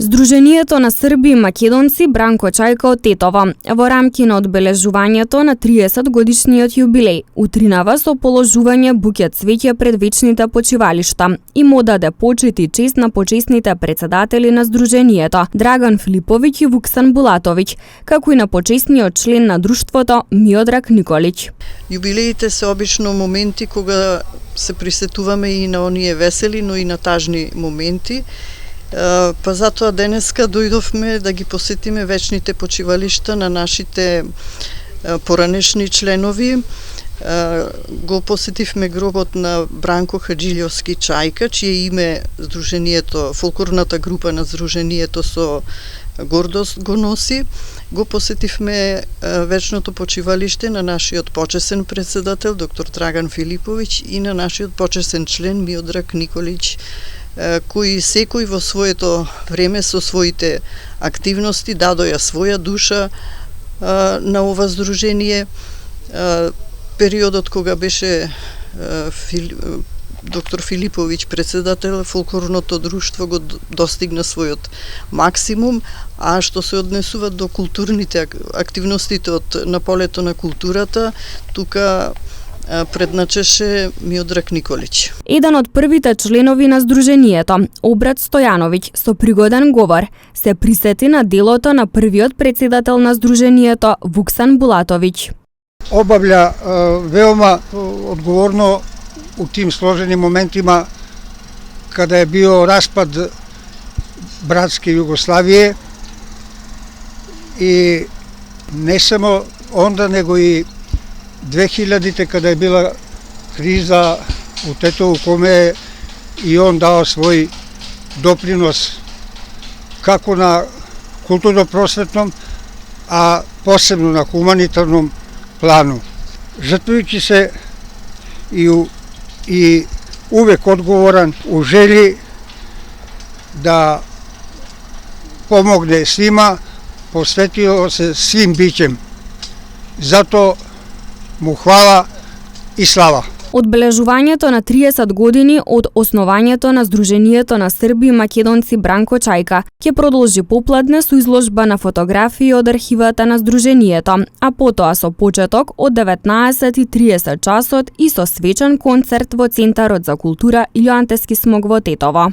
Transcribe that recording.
Здруженијето на Срби и македонци Бранко Чајка од Тетово во рамки на одбележувањето на 30 годишниот јубилеј утринава со положување буќе цвеќе пред вечните почивалишта и му даде почит и чест на почесните председатели на Здруженијето Драган Филиповиќ и Вуксан Булатовиќ, како и на почесниот член на друштвото Миодраг Николиќ. Јубилеите се обично моменти кога се присетуваме и на оние весели, но и на тажни моменти. Па затоа денеска дојдовме да ги посетиме вечните почивалишта на нашите поранешни членови. Го посетивме гробот на Бранко Хаджилјовски Чајка, чие име Здруженијето, фолклорната група на Здруженијето со гордост го носи. Го посетивме вечното почивалиште на нашиот почесен председател доктор Драган Филиповиќ и на нашиот почесен член Миодраг Николиќ, кои секој во своето време со своите активности дадоја своја душа на ова здружение. Периодот кога беше доктор Филиповиќ председател, фолклорното друштво го достигна својот максимум, а што се однесува до културните активностите на полето на културата, тука предначеше Миодраг Николиќ. Еден од првите членови на Здруженијето, Обрат Стојановиќ, со пригоден говор, се присети на делото на првиот председател на Здруженијето Вуксан Булатовиќ. Обавља веома одговорно у тим сложени моментима када е био распад братски Југославије и не само онда, него и 2000-те када е била криза у Тетово, коме и он дao свој допринос како на културно-просветном, а посебно на хуманитарном плану. Жртвујќи се и увек одговоран у жели да помогне свима, посветио се свим биќем. Зато му хвала и слава. Одбележувањето на 30 години од основањето на Здруженијето на Срби и македонци Бранко Чајка ќе продолжи попладне со изложба на фотографии од архивата на Здруженијето, а потоа со почеток од 19:30 часот и со свечен концерт во Центарот за култура Илјо Антески Смок во Тетово.